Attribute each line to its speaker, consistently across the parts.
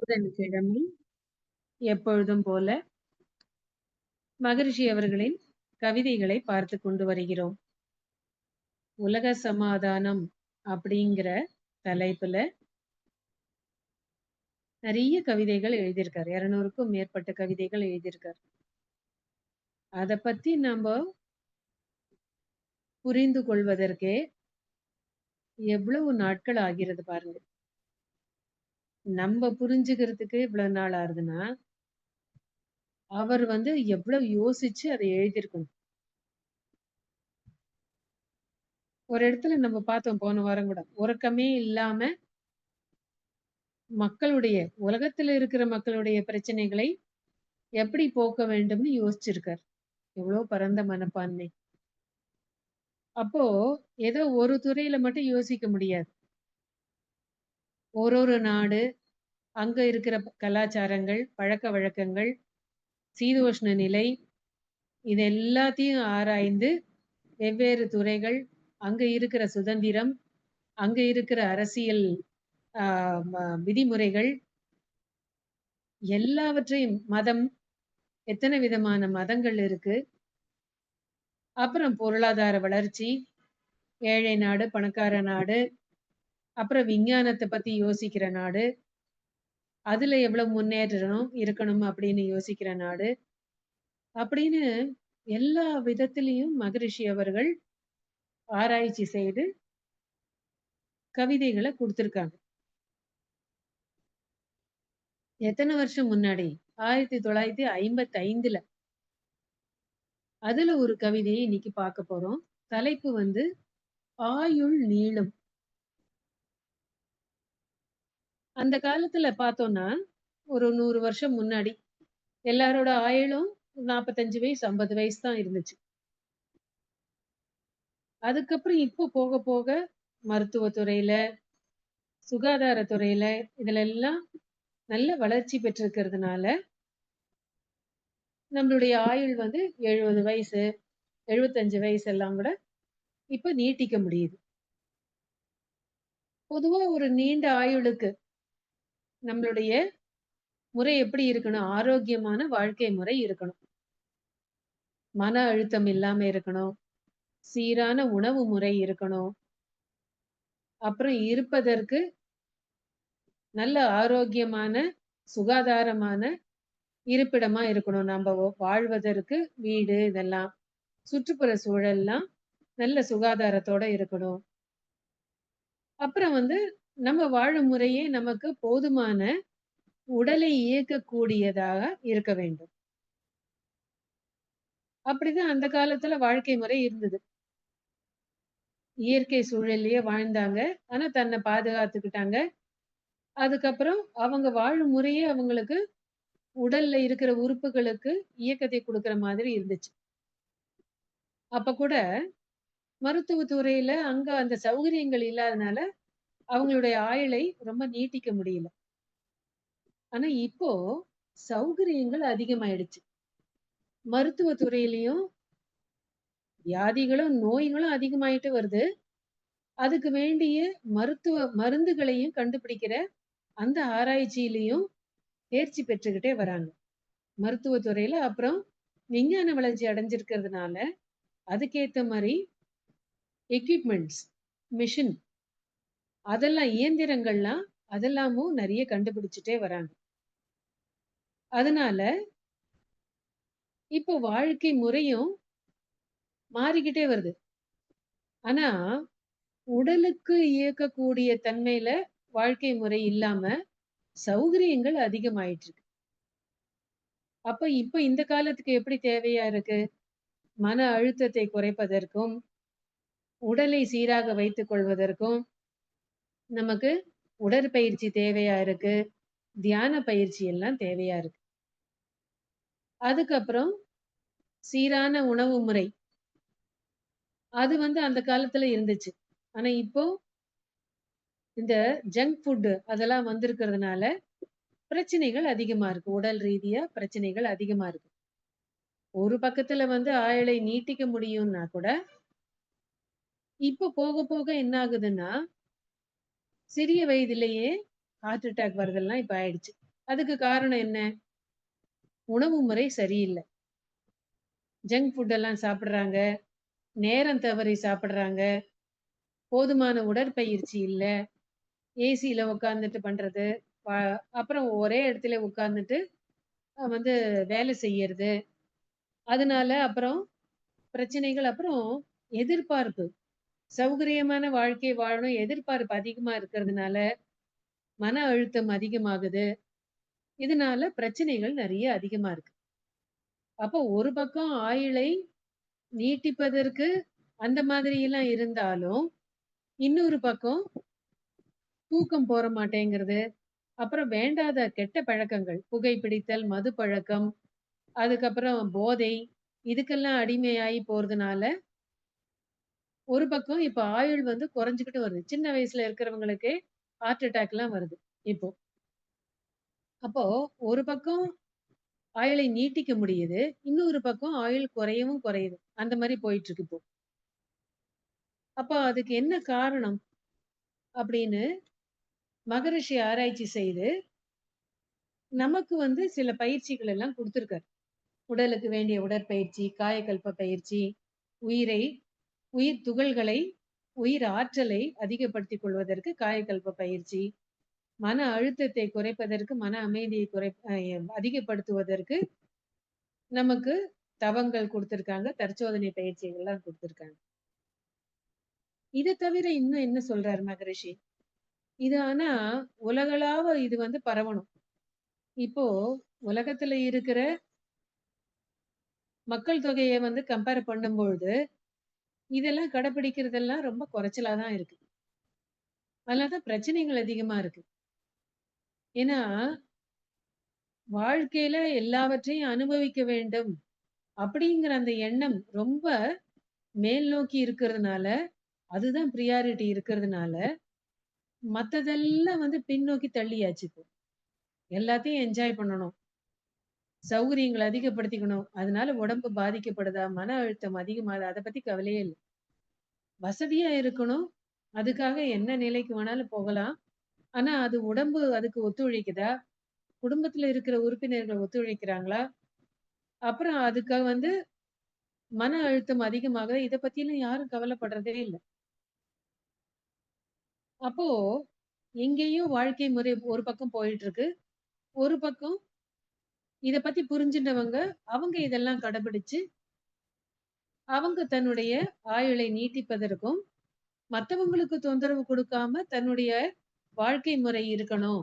Speaker 1: புதன்கிழமை எப்பொழுதும் போல மகரிஷி அவர்களின் கவிதைகளை பார்த்து கொண்டு வருகிறோம். உலக சமாதானம் அப்படிங்கிற தலைப்புல நிறைய கவிதைகள் எழுதியிருக்காரு. 200க்கும் மேற்பட்ட கவிதைகள் எழுதியிருக்காரு. அத பத்தி நம்ம புரிந்து கொள்வதற்கே எவ்வளவு நாட்கள் ஆகிறது பாருங்க. நம்ம புரிஞ்சுக்கிறதுக்கு இவ்வளவு நாள் ஆகுதுன்னா, அவர் எவ்வளவு யோசிச்சு அதை எழுதியிருக்கணும். ஒரு இடத்துல நம்ம பார்த்தோம் போன வாரம் கூட. உறக்கமே இல்லாம உலகத்துல இருக்கிற மக்களுடைய பிரச்சனைகளை எப்படி போக்க வேண்டும்னு யோசிச்சிருக்கார். எவ்வளவு பரந்த மனப்பான்மை. அப்போ ஏதோ ஒரு துறையில மட்டும் யோசிக்க முடியாது. ஒரு நாடு, அங்க இருக்கிற கலாச்சாரங்கள், பழக்கவழக்கங்கள், சீதோஷ்ண நிலை, இது எல்லாத்தையும் ஆராய்ந்து வெவ்வேறு துறைகள், அங்க இருக்கிற சுதந்திரம், அங்க இருக்கிற அரசியல் விதிமுறைகள் எல்லாவற்றையும், மதம், எத்தனை விதமான மதங்கள் இருக்கு, அப்புறம் பொருளாதார வளர்ச்சி, ஏழை நாடு, பணக்கார நாடு, அப்புறம் விஞ்ஞானத்தை பத்தி யோசிக்கிற நாடு, அதுல எவ்வளவு முன்னேறணும் இருக்கணும் அப்படின்னு யோசிக்கிற நாடு, அப்படின்னு எல்லா விதத்திலையும் மகரிஷி அவர்கள் ஆராய்ச்சி செய்து கவிதைகளை கொடுத்திருக்காங்க. எத்தனை வருஷம் முன்னாடி? 1955ல. அதுல ஒரு கவிதையை இன்னைக்கு பார்க்க போறோம். தலைப்பு ஆயுள் நீளும். அந்த காலத்துல பார்த்தோம்னா, ஒரு 100 வருஷம் முன்னாடி எல்லாரோட ஆயுளும் 45 வயசு, 50 வயசு தான் இருந்துச்சு. அதுக்கப்புறம் இப்போ போக போக மருத்துவத்துறையில, சுகாதாரத்துறையில இதுல எல்லாம் நல்ல வளர்ச்சி பெற்றிருக்கிறதுனால, நம்மளுடைய ஆயுள் 70 வயசு, 75 வயசு எல்லாம் கூட இப்ப நீட்டிக்க முடியுது. பொதுவா ஒரு நீண்ட ஆயுளுக்கு நம்மளுடைய முறை எப்படி இருக்கணும்? ஆரோக்கியமான வாழ்க்கை முறை இருக்கணும். மன அழுத்தம் இல்லாம இருக்கணும். சீரான உணவு முறை இருக்கணும். அப்புறம் இருப்பதற்கு நல்ல ஆரோக்கியமான, சுகாதாரமான இருப்பிடமா இருக்கணும். நம்ம வாழ்வதற்கு வீடு இதெல்லாம். சுற்றுப்புற சூழல்லாம் நல்ல சுகாதாரத்தோட இருக்கணும். அப்புறம் நம்ம வாழும் முறையே நமக்கு போதுமான உடலை இயக்கக்கூடியதாக இருக்க வேண்டும். அப்படிதான் அந்த காலத்துல வாழ்க்கை முறை இருந்தது. இயற்கை சூழல்லயே வாழ்ந்தாங்க. ஆனா தன்னை பாதுகாத்துக்கிட்டாங்க. அதுக்கப்புறம் அவங்க வாழும் முறையே அவங்களுக்கு உடல்ல இருக்கிற உறுப்புகளுக்கு இயக்கத்தை குடுக்குற மாதிரி இருந்துச்சு. அப்ப கூட மருத்துவத்துறையில அங்க அந்த சௌகரியங்கள் இல்லாதனால அவங்களுடைய ஆயுளை ரொம்ப நீட்டிக்க முடியல. ஆனா இப்போ சௌகரியங்கள் அதிகமாயிடுச்சு. மருத்துவத்துறையிலயும் வியாதிகளும், நோய்களும் அதிகமாயிட்டு வருது. அதுக்கு வேண்டிய மருந்துகளையும் கண்டுபிடிக்கிற அந்த ஆராய்ச்சியிலயும் தேர்ச்சி பெற்றுக்கிட்டே வராங்க. மருத்துவத்துறையில அப்புறம் விஞ்ஞான வளர்ச்சி அடைஞ்சிருக்கிறதுனால, அதுக்கேத்த மாரி எக்யூப்மென்ட்ஸ், மிஷின் அதெல்லாம் இயந்திரங்கள்லாம் அதெல்லாமும் நெறைய கண்டுபிடிச்சுட்டே வராங்க. அதனால இப்போ வாழ்க்கை முறையும் மாறிக்கிட்டே வருது. ஆனா, உடலுக்கு இயக்கக்கூடிய தன்மையில வாழ்க்கை முறை இல்லாம, சௌகரியங்கள் அதிகமாயிட்டு இருக்கு. அப்ப இப்ப இந்த காலத்துக்கு எப்படி தேவையா இருக்கு? மன அழுத்தத்தை குறைப்பதற்கும், உடலை சீராக வைத்துக் கொள்வதற்கும், நமக்கு உடற்பயிற்சி தேவையா இருக்கு. தியான பயிற்சி எல்லாம் தேவையா இருக்கு. அதுக்கப்புறம் சீரான உணவு முறை. அது அந்த காலத்துல இருந்துச்சு. ஆனா இப்போ இந்த ஜங்க் ஃபுட் அதெல்லாம் வந்திருக்கிறதுனால பிரச்சனைகள் அதிகமா இருக்கு. உடல் ரீதியா பிரச்சனைகள் அதிகமா இருக்கு. ஒரு பக்கத்துல ஆயுளை நீட்டிக்க முடியும்னா கூட, இப்ப போக போக என்ன ஆகுதுன்னா, சிறிய வயதிலேயே ஹார்ட் அட்டாக் வருதெல்லாம் இப்ப ஆயிடுச்சு. அதுக்கு காரணம் என்ன? உணவு முறை சரியில்ல. ஜங்க் ஃபுட் எல்லாம் சாப்பிடுறாங்க. நேரம் தவறி சாப்பிடுறாங்க. போதுமான உடற்பயிற்சி இல்ல. ஏசில உட்கார்ந்துட்டு பண்றது. ப அப்புறம் ஒரே இடத்துல உட்கார்ந்துட்டு வந்து வேலை செய்யறது. அதனால அப்புறம் பிரச்சனைகள். அப்புறம் எதிர்பார்ப்பு. சௌகரியமான வாழ்க்கை வாழணும் எதிர்பார்ப்பு அதிகமா இருக்கிறதுனால, மன அழுத்தம் அதிகமாகுது. இதனால பிரச்சனைகள் நெறைய அதிகமா இருக்கு. அப்போ ஒரு பக்கம் ஆயுளை நீட்டிப்பதற்கு அந்த மாதிரியெல்லாம் இருந்தாலும், இன்னொரு பக்கம் தூக்கம் போற மாட்டேங்கிறது. அப்புறம் வேண்டாத கெட்ட பழக்கங்கள், புகைப்பிடித்தல், மது பழக்கம், அதுக்கப்புறம் போதை, இதுக்கெல்லாம் அடிமையாயி போறதுனால, ஒரு பக்கம் இப்ப ஆயுள் வந்து குறைஞ்சுகிட்டு வருது. சின்ன வயசுல இருக்கிறவங்களுக்கே ஹார்ட் அட்டாக்லாம் வருது இப்போ. அப்போ ஒரு பக்கம் ஆயுளை நீட்டிக்க முடியுது. இன்னொரு பக்கம் ஆயுள் குறையவும் குறையுது. அந்த மாரி போயிட்டுருக்கு இப்போ. அப்போ அதுக்கு என்ன காரணம்? அப்படின்னு மகரிஷி ஆராய்ச்சி செய்து, நமக்கு வந்து சில பயிற்சிகள் எல்லாம் குடுத்திருக்காரு. உடலுக்கு வேண்டிய உடற்பயிற்சி, காயகல்ப பயிற்சி, உயிரை உயிர் துகள்களை, உயிர் ஆற்றலை அதிகப்படுத்திக் கொள்வதற்கு காயகல்ப பயிற்சி, மன அழுத்தத்தை குறைப்பதற்கு, மன அமைதியை அதிகப்படுத்துவதற்கு நமக்கு தவங்கள் குடுத்திருக்காங்க. தற்சோதனை பயிற்சிகள்லாம் குடுத்திருக்காங்க. இத தவிர இன்னும் என்ன சொல்றாரு மகரிஷி? இது ஆனா உலகளாவ இது வந்து பரவணும். இப்போ உலகத்துல இருக்கிற மக்கள் தொகைய வந்து கம்பேர் பண்ணும்பொழுது, இதெல்லாம் கடைப்பிடிக்கிறதெல்லாம் ரொம்ப குறைச்சலா தான் இருக்கு. அதனால தான் பிரச்சனைகள் அதிகமா இருக்கு. ஏன்னா, வாழ்க்கையில எல்லாவற்றையும் அனுபவிக்க வேண்டும் அப்படிங்கிற அந்த எண்ணம் ரொம்ப மேல் நோக்கி இருக்கிறதுனால, அதுதான் பிரியாரிட்டி இருக்கிறதுனால, மத்ததெல்லாம் வந்து பின்னோக்கி தள்ளியாச்சு இப்போ. எல்லாத்தையும் என்ஜாய் பண்ணணும். சௌகரியங்கள அதிகப்படுத்திக்கணும். அதனால உடம்பு பாதிக்கப்படுதா? மன அழுத்தம் அதிகமாகுதா? அத பத்தி கவலையே இல்ல. வசதியா இருக்கணும். அதுக்காக என்ன நிலைக்கு வேணாலும் போகலாம். ஆனா, அது உடம்பு அதுக்கு ஒத்துழைக்குதா? குடும்பத்துல இருக்கிற உறுப்பினர்கள் ஒத்துழைக்கிறாங்களா? அப்புறம் அதுக்கு வந்து மன அழுத்தம் அதிகமாகுதா? இத பத்திலாம் யாரும் கவலைப்படுறதே இல்ல. அப்போ எங்கேயோ வாழ்க்கை முறை ஒரு பக்கம் போயிட்டு இருக்கு. ஒரு பக்கம் இத பத்தி புரிஞ்சினவங்க, அவங்க இதெல்லாம் கடைபிடிச்சு, அவங்க தன்னுடைய ஆயுளை நீட்டிப்பதற்கும், மத்தவங்களுக்கு தொந்தரவு குடுக்காம தன்னுடைய வாழ்க்கை முறை இருக்கணும்.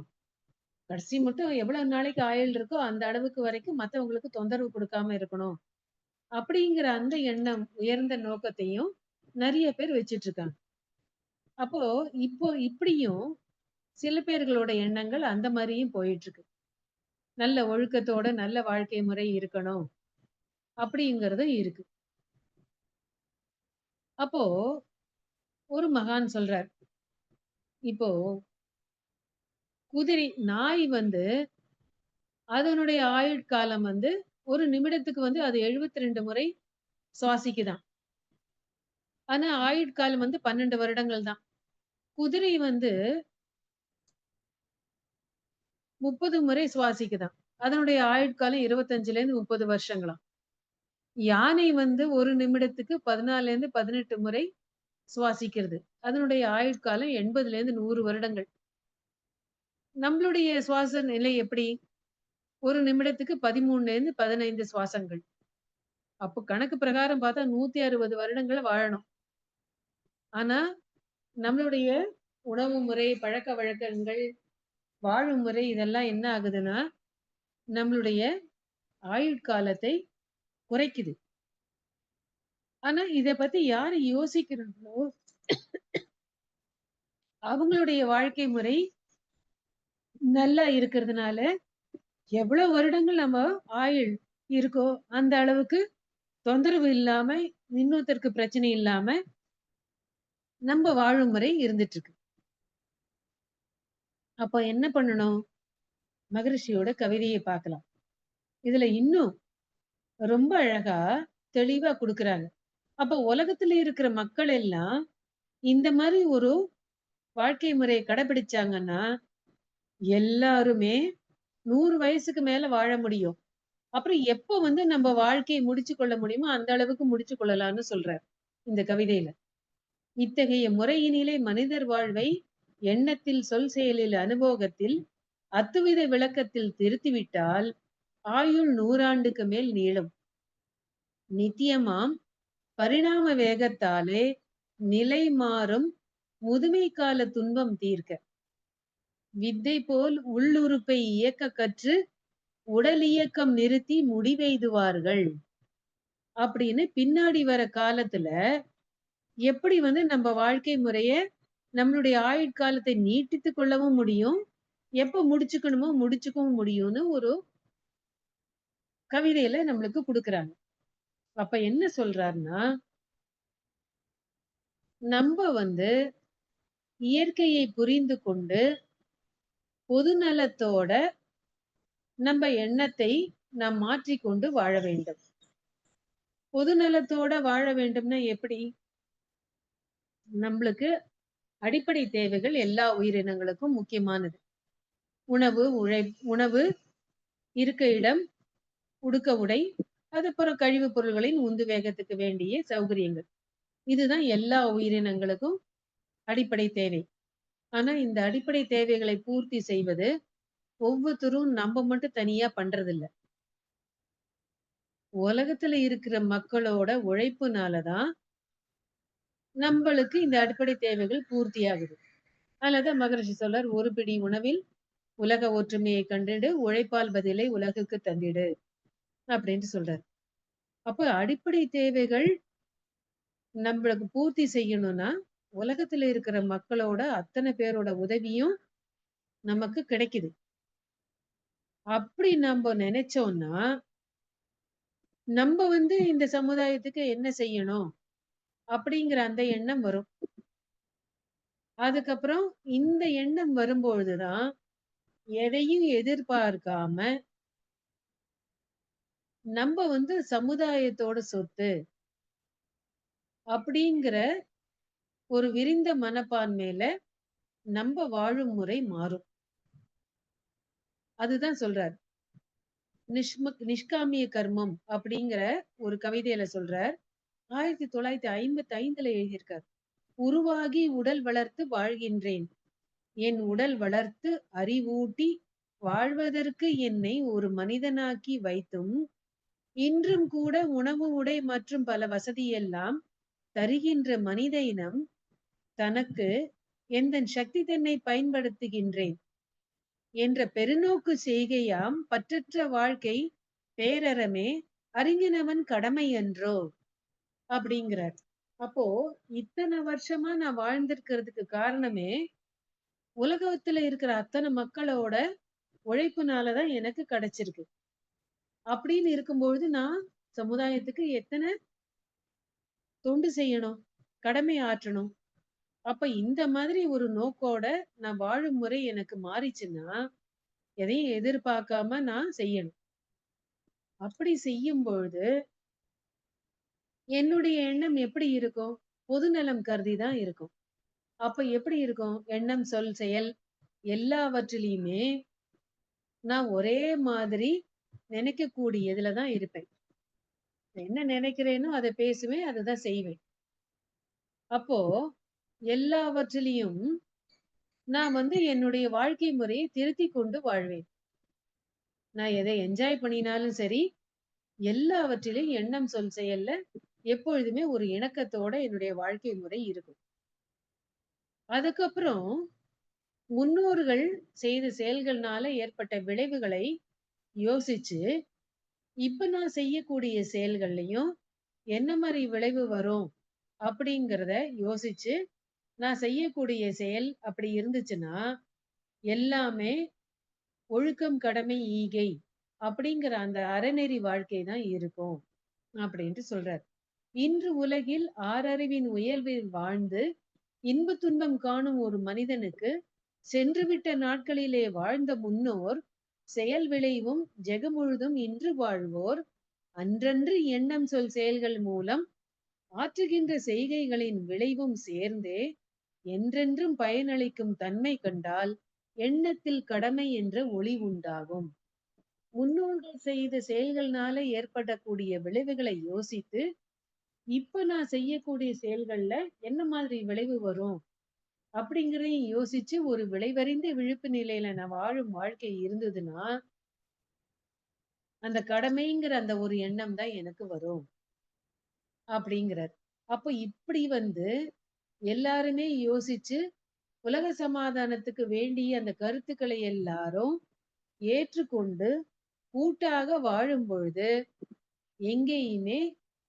Speaker 1: கடைசி மட்டும் எவ்வளவு நாளைக்கு ஆயுள் இருக்கோ, அந்த அளவுக்கு வரைக்கும் மத்தவங்களுக்கு தொந்தரவு குடுக்காம இருக்கணும். அப்படிங்கிற அந்த எண்ணம், உயர்ந்த நோக்கத்தையும் நெறைய பேர் வச்சுட்டு இருக்காங்க. அப்போ இப்போ இப்படியும் சில பேர்களோட எண்ணங்கள் அந்த மாரியும் போயிட்டு இருக்கு. நல்ல ஒழுக்கத்தோட நல்ல வாழ்க்கை முறை இருக்கணும். அப்படிங்கிறதும் இருக்கு. அப்போ ஒரு மகான் சொல்றார். இப்போ நாய் வந்து அதனுடைய ஆயுட்காலம் வந்து ஒரு நிமிடத்துக்கு வந்து அது 72 முறை சுவாசிக்குதாம். ஆனா ஆயுட்காலம் வந்து 12 வருடங்கள் தான். குதிரை வந்து 30 முறை சுவாசிக்குதாம். அதனுடைய ஆயுட்காலம் 25லேருந்து 30 வருஷங்களாம். யானை வந்து ஒரு நிமிடத்துக்கு 14லேருந்து 18 முறை சுவாசிக்கிறது. அதனுடைய ஆயுட்காலம் 80லேருந்து 100 வருடங்கள். நம்மளுடைய சுவாச நிலை எப்படி? ஒரு நிமிடத்துக்கு 13லேருந்து 15 சுவாசங்கள். அப்போ கணக்கு பிரகாரம் பார்த்தா 160 வருடங்கள் வாழணும். ஆனா, நம்மளுடைய உணவு முறை, பழக்கவழக்கங்கள், வாழும் முறை இதெல்லாம் என்ன ஆகுதுன்னா, நம்மளுடைய ஆயுட்காலத்தை குறைக்குது. ஆனா, இத பத்தி யாரு யோசிக்கிறாங்களோ, அவங்களுடைய வாழ்க்கை முறை நல்லா இருக்கிறதுனால, எவ்வளவு வருடங்கள் நம்ம ஆயுள் இருக்கோ, அந்த அளவுக்கு தொந்தரவு இல்லாம, இன்னொருத்தருக்கு பிரச்சனை இல்லாம, நம்ம வாழும் முறை இருந்துட்டு இருக்கு. அப்ப என்ன பண்ணணும்? மகரிஷியோட கவிதைய பார்க்கலாம். இதுல இன்னும் ரொம்ப அழகா, தெளிவா குடுக்குறாங்க. அப்ப உலகத்துல இருக்கிற மக்கள் எல்லாம் இந்த மாரி ஒரு வாழ்க்கை முறைய கடைபிடிச்சாங்கன்னா, எல்லாருமே 100 வயசுக்கு மேல வாழ முடியும். அப்புறம் எப்போ வந்து நம்ம வாழ்க்கையை முடிச்சு கொள்ள முடியுமோ அந்த அளவுக்கு முடிச்சு கொள்ளலாம்னு சொல்றார் இந்த கவிதையில. இத்தகைய முறையினிலே மனிதர் வாழ்வை எண்ணத்தில், சொல், செயலில், அனுபோகத்தில், அத்துவித விளக்கத்தில் திருத்திவிட்டால் ஆயுள் 100 ஆண்டுக்கு மேல் நீளும். நித்தியமாம் பரிணாம வேகத்தாலே நிலை மாறும் முதுமை கால துன்பம் தீர்க்க. வித்தை போல் உள்ளுறுப்பை இயக்க கற்று உடல் இயக்கம் நிறுத்தி முடிவெய்துவார்கள். அப்படின்னு பின்னாடி வர காலத்துல எப்படி வந்து நம்ம வாழ்க்கை முறைய நம்மளுடைய ஆயுட்காலத்தை நீட்டித்துக் கொள்ளவும் முடியும், எப்ப முடிச்சுக்கணுமோ முடிச்சுக்கவும் முடியும்னு ஒரு கவிதையில நம்மளுக்கு குடுக்குறாங்க. அப்ப என்ன சொல்றாருன்னா, நம்ப வந்து இயற்கையை புரிந்து கொண்டு பொது நலத்தோட நம்ம எண்ணத்தை நாம் மாற்றிக்கொண்டு வாழ வேண்டும். பொது நலத்தோட வாழ வேண்டும்னா எப்படி? நம்மளுக்கு அடிப்படை தேவைகள் எல்லா உயிரினங்களுக்கும் முக்கியமானது. உணவு, உணவு, இருக்க இடம், உடுக்க உடை, அதுக்கப்புறம் கழிவுப் பொருள்களின் உந்து வேகத்துக்கு வேண்டிய சௌகரியங்கள். இதுதான் எல்லா உயிரினங்களுக்கும் அடிப்படை தேவை. ஆனா இந்த அடிப்படை தேவைகளை பூர்த்தி செய்வது ஒவ்வொருத்தரும் நம்ம மட்டும் தனியா பண்றதில்ல. உலகத்துல இருக்கிற மக்களோட உழைப்புனாலதான் நம்மளுக்கு இந்த அடிப்படை தேவைகள் பூர்த்தியாகுது. அதுலதான் மகரிஷி சொல்றார், "ஒரு பிடி உணவில் உலக ஒற்றுமையை கண்டிடு, உழைப்பால் பதிலை உலகுக்கு தந்திடு" அப்படின்னு சொல்றார். அப்ப அடிப்படை தேவைகள் நம்மளுக்கு பூர்த்தி செய்யணும்னா, உலகத்துல இருக்கிற மக்களோட அத்தனை பேரோட உதவியும் நமக்கு கிடைக்குது. அப்படி நம்ப நினைச்சோம்னா, நம்ப வந்து இந்த சமுதாயத்துக்கு என்ன செய்யணும்? அப்படிங்கிற அந்த எண்ணம் வரும். அதுக்கப்புறம் இந்த எண்ணம் வரும்பொழுதுதான், எதையும் எதிர்பார்க்காம, நம்ப வந்து சமுதாயத்தோட சொத்து அப்படிங்கிற ஒரு விரிந்த மனப்பான்மையில நம்ப வாழும் முறை மாறும். அதுதான் சொல்றார். நிஷ்காமிய கர்மம் அப்படிங்கிற ஒரு கவிதையில சொல்றார். 1955ல எழுதியிருக்கார். "உருவாகி உடல் வளர்த்து வாழ்கின்றேன். என் உடல் வளர்த்து அறிவூட்டி வாழ்வதற்கு என்னை ஒரு மனிதனாக்கி வைத்தும், இன்றும் கூட உணவு, உடை மற்றும் பல வசதியெல்லாம் தருகின்ற மனித இனம் தனக்கு எந்தன் சக்தி தன்னை பயன்படுத்துகின்றேன் என்ற பெருநோக்கு செய்கையாம் பற்றற்ற வாழ்க்கை பேரறமே அறிஞனவன் கடமை அன்றோ" அப்படிங்கிறார். அப்போ இத்தனை வருஷமா நான் வாழ்ந்திருக்கிறதுக்கு காரணமே உலகத்துல இருக்கிற அத்தனை மக்களோட உழைப்புனாலதான் எனக்கு கிடைச்சிருக்கு. அப்படின்னு இருக்கும்பொழுது நான் சமுதாயத்துக்கு எத்தனை தொண்டு செய்யணும், கடமை ஆற்றணும். அப்ப இந்த மாதிரி ஒரு நோக்கோட நான் வாழும் முறை எனக்கு மாறிச்சுன்னா, எதையும் எதிர்பார்க்காம நான் செய்யணும். அப்படி செய்யும் பொழுது என்னுடைய எண்ணம் எப்படி இருக்கும்? பொதுநலம் கருதி தான் இருக்கும். அப்ப எப்படி இருக்கும்? எண்ணம், சொல், செயல் எல்லாவற்றிலயுமே நான் ஒரே மாதிரி நினைக்கக்கூடியதுல தான் இருப்பேன். என்ன நினைக்கிறேனோ அத பேசுவேன், அததான் செய்வேன். அப்போ எல்லாவற்றிலயும் நான் வந்து என்னுடைய வாழ்க்கை முறையை திருத்திக் கொண்டு வாழ்வேன். நான் எதை என்ஜாய் பண்ணினாலும் சரி, எல்லாவற்றிலும் எண்ணம், சொல், செயல்ல எப்பொழுதுமே ஒரு இணக்கத்தோட என்னுடைய வாழ்க்கை முறை இருக்கும். அதுக்கப்புறம் முன்னோர்கள் செய்த செயல்கள்னால ஏற்பட்ட விளைவுகளை யோசிச்சு, இப்ப நான் செய்யக்கூடிய செயல்கள்லயும் என்ன மாரி விளைவு வரும் அப்படிங்கிறத யோசிச்சு, நான் செய்யக்கூடிய செயல் அப்படி இருந்துச்சுன்னா, எல்லாமே ஒழுக்கம், கடமை, ஈகை அப்படிங்கிற அந்த அறநெறி வாழ்க்கை தான் இருக்கும் அப்படின்ட்டு சொல்றார். இன்று உலகில் ஆறறிவின் உயர்வில் வாழ்ந்து இன்ப துன்பம் காணும் ஒரு மனிதனுக்கு சென்றுவிட்ட நாட்களிலே வாழ்ந்த முன்னோர் செயல் விளைவும் ஜெகமுழுதும் இன்று வாழ்வோர் அன்றன்று எண்ணம், சொல், செயல்கள் மூலம் ஆற்றுகின்ற செய்கைகளின் விளைவும் சேர்ந்தே என்றென்றும் பயனளிக்கும் தன்மை கண்டால் எண்ணத்தில் கடமை என்ற ஒளி உண்டாகும். முன்னோர்கள் செய்த செயல்கள்னால ஏற்படக்கூடிய விளைவுகளை யோசித்து, இப்ப நான் செய்யக்கூடிய செயல்கள்ல என்ன மாதிரி விளைவு வரும்? அப்படிங்கிறதையும் யோசிச்சு ஒரு விளைவறிந்த விழிப்பு நிலையில நான் வாழும் வாழ்க்கை இருந்ததுன்னா, அந்த கடமைங்கிற அந்த ஒரு எண்ணம் தான் எனக்கு வரும். அப்படிங்கிறார். அப்ப இப்படி எல்லாருமே யோசிச்சு, உலக சமாதானத்துக்கு வேண்டிய அந்த கருத்துக்களை எல்லாரும் ஏற்றுக்கொண்டு, கூட்டாக வாழும் பொழுது, எங்கேயுமே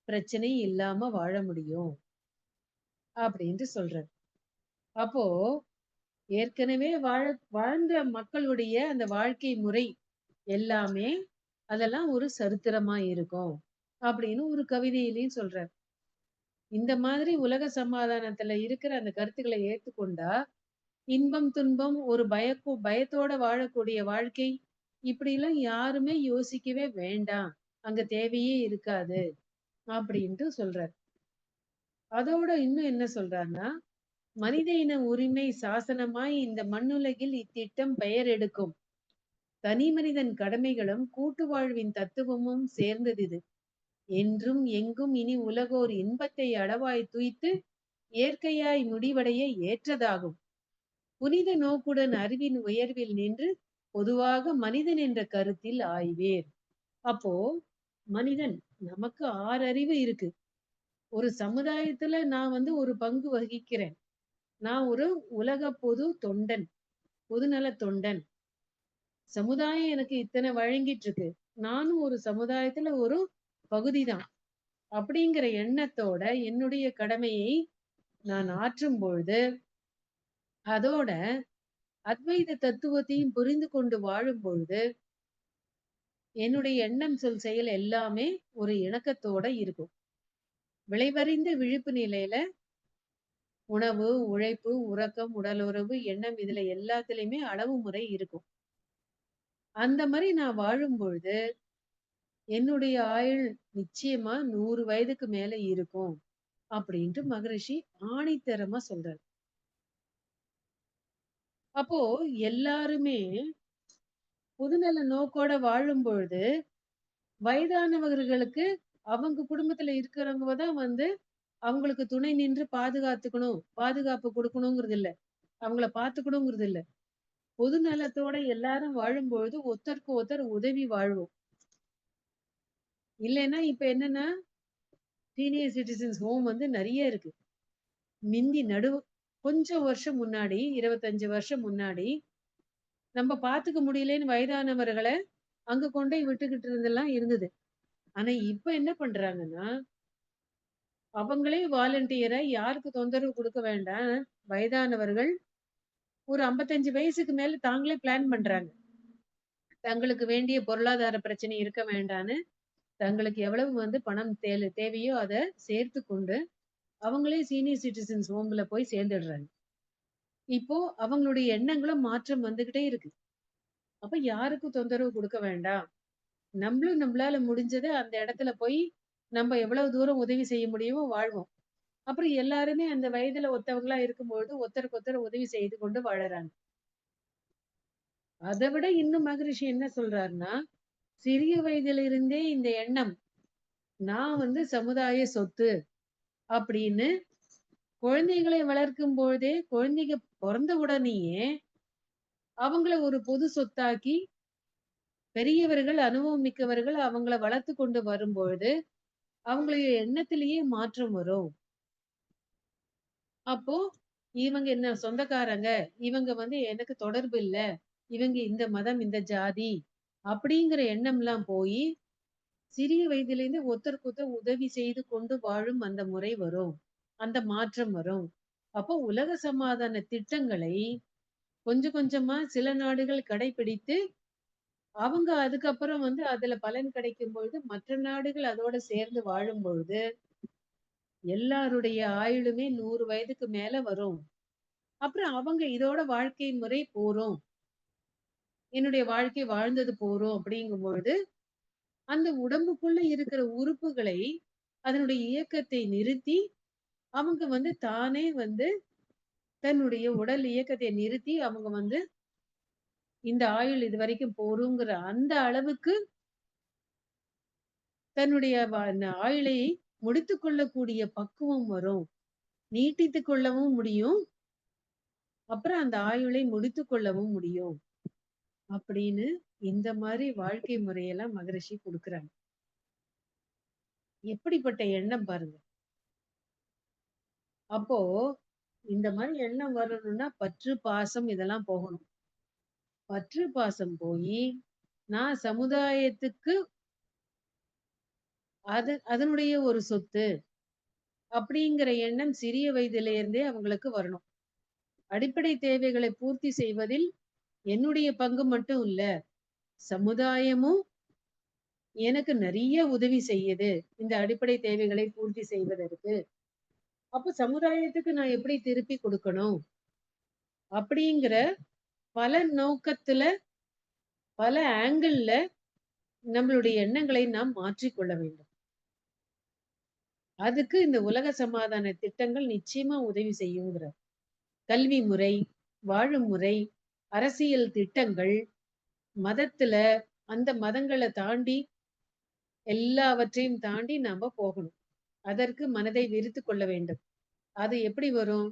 Speaker 1: பிரச்சனை இல்லாம வாழ முடியும். அப்படின்னு சொல்றார். அப்போ ஏற்கனவே வாழ்ந்த மக்களுடைய அந்த வாழ்க்கை முறை எல்லாமே, அதெல்லாம் ஒரு சரித்திரமா இருக்கும். அப்படின்னு ஒரு கவிதையிலயும் சொல்றார். இந்த மாதிரி உலக சமாதானத்துல இருக்கிற அந்த கருத்துக்களை ஏத்துக்கொண்டா, இன்பம், துன்பம், ஒரு பயத்தோட வாழக்கூடிய வாழ்க்கை, இப்படிலாம் யாருமே யோசிக்கவே வேண்டாம். அங்க தேவையே இருக்காது. அப்படின்ட்டு சொல்றார். அதோட இன்னும் என்ன சொல்றார்ன்னா, மனித இன உரிமை சாசனமாய் இந்த மண்ணுலகில் இத்திட்டம் பெயர் எடுக்கும். தனி மனிதன் கடமைகளும் கூட்டு வாழ்வின் தத்துவமும் சேர்ந்தது. என்றும் எங்கும் இனி உலகோர் இன்பத்தை அளவாய் துய்த்து இயற்கையாய் முடிவடைய ஏற்றதாகும். புனித நோக்குடன் அறிவின் உயர்வில் நின்று பொதுவாக மனிதன் என்ற கருத்தில் ஆய்வேர். அப்போ மனிதன் நமக்கு 6 அறிவு இருக்கு. ஒரு சமுதாயத்துல நான் ஒரு பங்கு வகிக்கிறேன். நான் ஒரு உலக பொது தொண்டன், பொதுநல தொண்டன். சமுதாயம் எனக்கு இத்தனை வழங்கிட்டு இருக்கு. நானும் ஒரு சமுதாயத்துல ஒரு பகுதிதான். அப்படிங்கிற எண்ணத்தோட என்னுடைய கடமையை நான் ஆற்றும் பொழுது, அதோட அத்வைத தத்துவத்தையும் புரிந்து கொண்டு வாழும் பொழுது, என்னுடைய எண்ணம், சொல், செயல் எல்லாமே ஒரு இணக்கத்தோட இருக்கும். விளைவறிந்த விழிப்பு நிலையில உணவு, உழைப்பு, உறக்கம், உடலுறவு, எண்ணம் இதுல எல்லாத்துலயுமே அளவு முறை இருக்கும். அந்த மாரி நான் வாழும் பொழுது, என்னுடைய ஆயுள் நிச்சயமா 100 வயதுக்கு மேல இருக்கும். அப்படின்ட்டு மகரிஷி ஆணித்தரமா சொல்றாரு. அப்போ எல்லாருமே பொதுநல நோக்கோட வாழும் பொழுது, வயதானவர்களுக்கு அவங்க குடும்பத்துல இருக்கிறவங்க தான் அவங்களுக்கு துணை நின்று பாதுகாத்துக்கணும், பாதுகாப்பு குடுக்கணுங்கிறது இல்ல. அவங்கள பார்த்துக்கணுங்கிறது இல்ல. பொது நலத்தோட எல்லாரும் வாழும்பொழுது ஒருத்தருக்கு ஒருத்தர் உதவி வாழ்வோம். இல்லைன்னா இப்ப என்னன்னா, சீனியர் சிட்டிசன்ஸ் ஹோம் நெறைய இருக்கு. மிந்தி கொஞ்சம் வருஷம் முன்னாடி, 25 வருஷம் முன்னாடி, நம்ம பார்த்துக்க முடியலன்னு வயதானவர்கள அங்க கொண்டோய் விட்டுக்கிட்டு இருந்தெல்லாம் இருந்தது. ஆனா இப்ப என்ன பண்றாங்கன்னா, அவங்களே வாலண்டியரா யாருக்கு தொந்தரவு குடுக்க வேண்டாம். வயதானவர்கள் ஒரு 55 வயசுக்கு மேல தாங்களே பிளான் பண்றாங்க. தங்களுக்கு வேண்டிய பொருளாதார பிரச்சனை இருக்க வேண்டான்னு, தங்களுக்கு எவ்வளவு பணம் தேவையோ அத சேர்த்து கொண்டு, அவங்களே சீனியர் சிட்டிசன்ஸ் ஹோம்ல போய் சேர்ந்துடுறாங்க. இப்போ அவங்களுடைய எண்ணங்களும் மாற்றம் வந்துகிட்டே இருக்கு. அப்ப யாருக்கும் தொந்தரவு குடுக்க வேண்டாம். நம்மளால முடிஞ்சத அந்த இடத்துல போய் நம்ம எவ்வளவு தூரம் உதவி செய்ய முடியுமோ வாழ்வோம். அப்புறம் எல்லாருமே அந்த வயதுல ஒத்தவங்களா இருக்கும்பொழுது ஒருத்தருக்கு ஒருத்தர் உதவி செய்து கொண்டு வாழறாங்க. அத விட இன்னும் மகரிஷி என்ன சொல்றாருன்னா, சிறிய வயதிலிருந்தே இந்த எண்ணம், நான் சமுதாய சொத்து அப்படின்னு குழந்தைகளை வளர்க்கும் பொழுதே, குழந்தைங்க பொறந்த உடனேயே அவங்கள ஒரு பொது சொத்தாக்கி, பெரியவர்கள், அனுபவம் மிக்கவர்கள் அவங்கள வளர்த்து கொண்டு வரும்பொழுது, அவங்களுடைய எண்ணத்திலேயே மாற்றம் வரும். அப்போ இவங்க என்ன சொந்தக்காரங்க, இவங்க எனக்கு தொடர்பு இல்ல. இவங்க இந்த மதம், இந்த ஜாதி அப்படிங்கிற எண்ணம்லாம் போயி, சிறிய வயதிலேருந்து ஒருத்தருக்கு ஒருத்தர் உதவி செய்து கொண்டு வாழும் அந்த முறை வரும். அந்த மாற்றம் வரும். அப்போ உலக சமாதான திட்டங்களை கொஞ்சம் கொஞ்சமா சில நாடுகள் கடைபிடித்து, அவங்க அதுக்கப்புறம் அதுல பலன் கிடைக்கும் பொழுது, மற்ற நாடுகள் அதோட சேர்ந்து வாழும் பொழுது, எல்லாருடைய ஆயுளுமே 100 வயதுக்கு மேல வரும். அப்புறம் அவங்க இதோட வாழ்க்கை முறை போறோம். என்னுடைய வாழ்க்கை வாழ்ந்தது போறோம் அப்படிங்கும் பொழுது, அந்த உடம்புக்குள்ள இருக்கிற உறுப்புகளை, அதனுடைய இயக்கத்தை நிறுத்தி, அவங்க தானே தன்னுடைய உடல் இயக்கத்தை நிறுத்தி அவங்க இந்த ஆயுள் இதுவரைக்கும் போருங்கிற அந்த அளவுக்கு தன்னுடைய ஆயுளை முடித்துக் கொள்ளக்கூடிய பக்குவம் வரும். நீட்டித்துக் கொள்ளவும் முடியும். அப்புறம் அந்த ஆயுளை முடித்துக் கொள்ளவும் முடியும். அப்படின்னு இந்த மாரி வாழ்க்கை முறையெல்லாம் மகரிஷி குடுக்குறாங்க. எப்படிப்பட்ட எண்ணம் பாருங்க. அப்போ இந்த மாரி எண்ணம் வரணும்னா பற்று, பாசம் இதெல்லாம் போகணும். பற்று, பாசம் போயி, நான் சமுதாயத்துக்கு அதனுடைய ஒரு சொத்து அப்படிங்கிற எண்ணம் சிறிய வயதில இருந்தே அவங்களுக்கு வரணும். அடிப்படை தேவைகளை பூர்த்தி செய்வதில் என்னுடைய பங்கு மட்டும் இல்ல. சமுதாயமும் எனக்கு நெறைய உதவி செய்யுது. இந்த அடிப்படை தேவைகளை பூர்த்தி செய்வதற்கு. அப்ப சமுதாயத்துக்கு நான் எப்படி திருப்பி குடுக்கணும்? அப்படிங்கிற பல நோக்கத்துல, பல ஆங்கிள்ல நம்மளுடைய எண்ணங்களை நாம் மாற்றிக்கொள்ள வேண்டும். அதுக்கு இந்த உலக சமாதான திட்டங்கள் நிச்சயமா உதவி செய்யுங்கிறார். கல்வி முறை, வாழும் முறை, அரசியல் திட்டங்கள், மதத்துல அந்த மதங்கள தாண்டி எல்லாவற்றையும் தாண்டி நாம போகணும். அதற்கு மனதை விரித்துக் கொள்ள வேண்டும். அது எப்படி வரும்?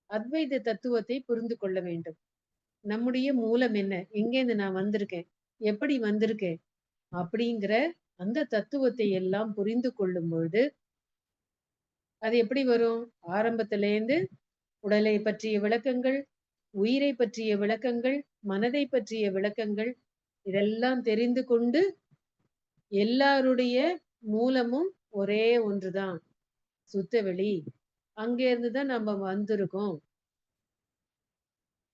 Speaker 1: அத்வைத தத்துவத்தை புரிந்து கொள்ள வேண்டும். நம்முடைய மூலம் என்ன? எங்கேருந்து நான் வந்திருக்கேன்? எப்படி வந்திருக்கேன்? அப்படிங்கிற அந்த தத்துவத்தை எல்லாம் புரிந்து கொள்ளும் பொழுது, அது எப்படி வரும்? ஆரம்பத்திலேருந்து உடலை பற்றிய விளக்கங்கள், உயிரை பற்றிய விளக்கங்கள், மனதை பற்றிய விளக்கங்கள், இதெல்லாம் தெரிந்து கொண்டு எல்லாருடைய மூலமும் ஒரே ஒன்றுதான். சுத்தவெளி. அங்கேருந்து தான் நம்ம வந்திருக்கோம்.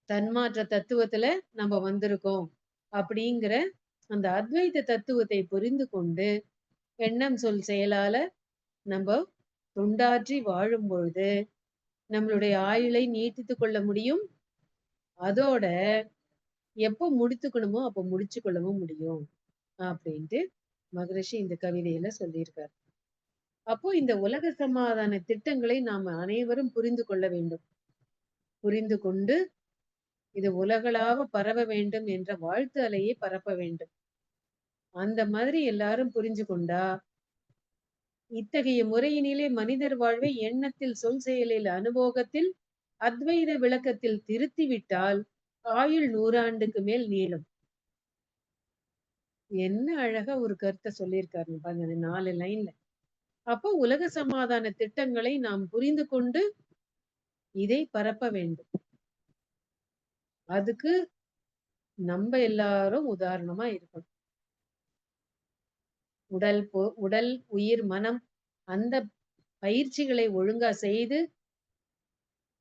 Speaker 1: தன்மாற்ற தத்துவத்துல நம்ம வந்திருக்கோம். அப்படிங்கிற அந்த அத்வைத தத்துவத்தை புரிந்து கொண்டு, எண்ணம், சொல், செயலால நம்ப தொண்டாற்றி வாழும் பொழுது, நம்மளுடைய ஆயுளை நீட்டித்துக் கொள்ள முடியும். அதோட எப்போ முடித்துக்கணுமோ அப்ப முடிச்சு கொள்ளவும் முடியும். அப்படின்ட்டு மகரிஷி இந்த கவிதையில சொல்லியிருக்கார். அப்போ இந்த உலக சமாதான திட்டங்களை நாம அனைவரும் புரிந்து கொள்ள வேண்டும். புரிந்து கொண்டு இது உலகளாவ பரவ வேண்டும் என்ற வாழ்த்து அலையை பரப்ப வேண்டும். அந்த மாதிரி எல்லாரும் புரிஞ்சு கொண்டா, இத்தகைய முறையினிலே மனிதர் வாழ்வை எண்ணத்தில், சொல், செயலில், அனுபோகத்தில், அத்வைத விளக்கத்தில் திருத்திவிட்டால் ஆயுள் 100 ஆண்டுக்கு மேல் நீளும். என்ன அழகா ஒரு கருத்தை சொல்லியிருக்காருன்னு பாருங்க, அந்த 4 லைன்ல. அப்போ உலக சமாதான திட்டங்களை நாம் புரிந்து கொண்டு இதை பரப்ப வேண்டும். அதுக்கு நம்ம எல்லாரும் உதாரணமா இருக்கணும். உடல், உயிர், மனம் அந்த பயிற்சிகளை ஒழுங்கா செய்து,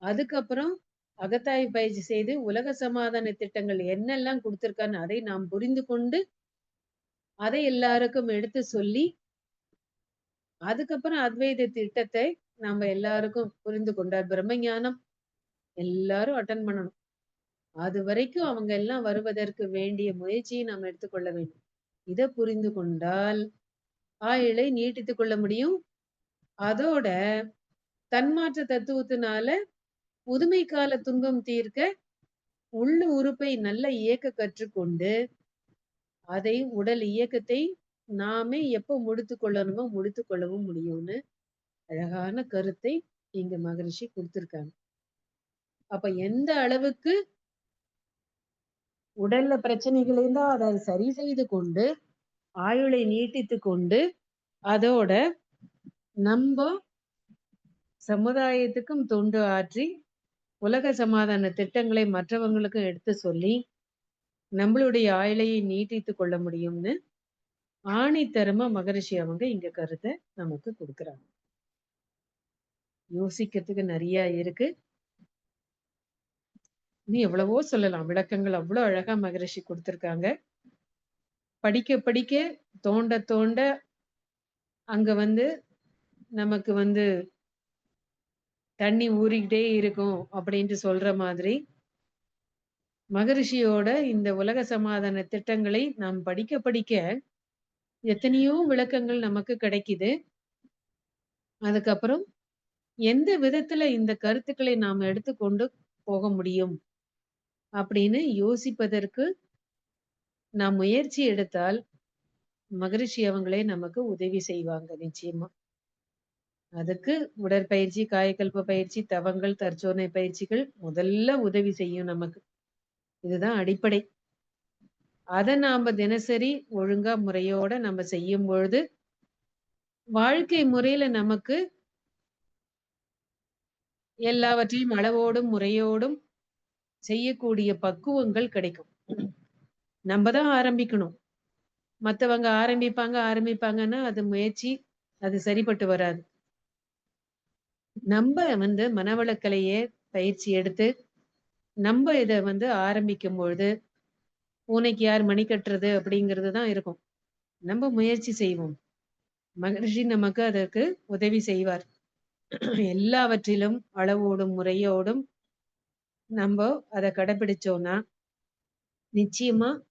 Speaker 1: அதுக்கப்புறம் அகத்தாய்வு பயிற்சி செய்து உலக சமாதான திட்டங்கள் என்னெல்லாம் கொடுத்திருக்கான்னு அதை நாம் புரிந்து கொண்டு, அதை எல்லாருக்கும் எடுத்து சொல்லி, அதுக்கப்புறம் அத்வைத திட்டத்தை நாம எல்லாருக்கும் புரிந்து கொண்டார். பிரம்ம ஞானம் எல்லாரும் அட்டன் பண்ணணும். அது வரைக்கும் அவங்க எல்லாம் வருவதற்கு வேண்டிய முயற்சியை நாம் எடுத்துக்கொள்ள வேண்டும். இதை புரிந்து கொண்டால் ஆயுளை நீட்டித்துக் கொள்ள முடியும். அதோட தன்மாற்ற தத்துவத்தினால புதுமை கால துன்பம் தீர்க்க உள்ளு உறுப்பை நல்ல இயக்க கற்றுக்கொண்டு, அதை உடல் இயக்கத்தை நாமே எப்ப முடித்துக் கொள்ளணுமோ முடித்துக் கொள்ளவும் முடியும்னு அழகான கருத்தை இங்க மகரிஷி கொடுத்திருக்காங்க. அப்ப எந்த அளவுக்கு உடல்ல பிரச்சனைகள் இருந்தா அதை சரி செய்து கொண்டு, ஆயுளை நீட்டித்துக் கொண்டு, அதோட நம்ம சமுதாயத்துக்கும் தொண்டு ஆற்றி உலக சமாதான திட்டங்களை மற்றவங்களுக்கும் எடுத்து சொல்லி நம்மளுடைய ஆயுளையை நீட்டித்துக் கொள்ள முடியும்னு ஆணித்தரமா மகரிஷி அவங்க இங்க கருத்தை நமக்கு கொடுக்குறாங்க. யோசிக்கிறதுக்கு நிறைய இருக்கு. நீ எவ்வளவோ சொல்லலாம். விளக்கங்கள் அவ்வளவு அழகா மகரிஷி கொடுத்திருக்காங்க. படிக்க படிக்க தோண்ட தோண்ட அங்க நமக்கு தண்ணி ஊறிக்கிட்டே இருக்கும் அப்படின்ட்டு சொல்ற மாதிரி மகரிஷியோட இந்த உலக சமாதான திட்டங்களை நாம் படிக்க படிக்க எத்தனையோ விளக்கங்கள் நமக்கு கிடைக்குது. அதுக்கப்புறம் எந்த விதத்துல இந்த கருத்துக்களை நாம் எடுத்துக்கொண்டு போக முடியும் அப்படின்னு யோசிப்பதற்கு நாம் முயற்சி எடுத்தால் மகரிஷி அவங்களே நமக்கு உதவி செய்வாங்க நிச்சயமா. அதுக்கு உடற்பயிற்சி, காயகல்ப பயிற்சி, தவங்கள், தற்சோதனை பயிற்சிகள் முதல்ல உதவி செய்யும் நமக்கு. இதுதான் அடிப்படை. அத நாம தினசரி ஒழுங்கா முறையோட நம்ம செய்யும் பொழுது, வாழ்க்கை முறையில நமக்கு எல்லாவற்றையும் அளவோடும், முறையோடும் செய்யக்கூடிய பக்குவங்கள் கிடைக்கும். நம்ப தான் ஆரம்பிக்கணும். மத்தவங்க ஆரம்பிப்பாங்கன்னா, அது முயற்சி அது சரிப்பட்டு வராது. நம்ப மனவளக்கலைய பயிற்சி எடுத்து, நம்ப இத ஆரம்பிக்கும் பொழுது, "பூனைக்கு யார் மணி கட்டுறது?" அப்படிங்கிறது தான் இருக்கும். நம்ப முயற்சி செய்வோம். மகரிஷி நமக்கு அதற்கு உதவி செய்வார். எல்லாவற்றிலும் அளவோடும், முறையோடும் நம்ப அத கடைபிடிச்சோம்னா, நிச்சயமா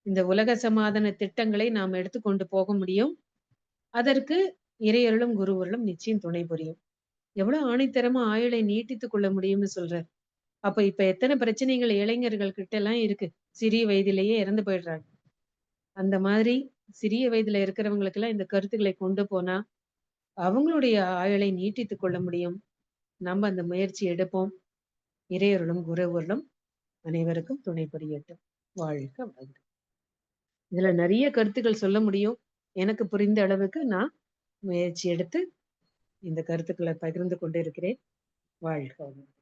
Speaker 1: இந்த உலக சமாதான திட்டங்களை நாம் எடுத்துக்கொண்டு போக முடியும். அதற்கு இறையருளும், குருவருளும் நிச்சயம் துணை புரியும். எவ்வளவு ஆணித்தரமா ஆயுளை நீட்டித்துக் கொள்ள முடியும்னு சொல்றார். அப்ப இப்ப எத்தன பிரச்சனைகள் இளைஞர்கள் கிட்டலாம் இருக்கு. சிறிய வயதிலேயே இறந்து போயிடுறாங்க. அந்த மாதிரி சிறிய வயதுல இருக்கிறவங்களுக்கெல்லாம் இந்த கருத்துக்களை கொண்டு போனா, அவங்களுடைய ஆயுளை நீட்டித்துக் கொள்ள முடியும். நம்ம அந்த முயற்சி எடுப்போம். இறையருளும், குருவருளும் அனைவருக்கும் துணை புரியட்டும். வாழ்க வளமுடன். இதுல நெறைய கருத்துக்கள் சொல்ல முடியும். எனக்கு புரிந்த அளவுக்கு நான் முயற்சி எடுத்து இந்த கருத்துக்கள பகிர்ந்து கொண்டிருக்கிறேன். வாழ்க வளமுடன்.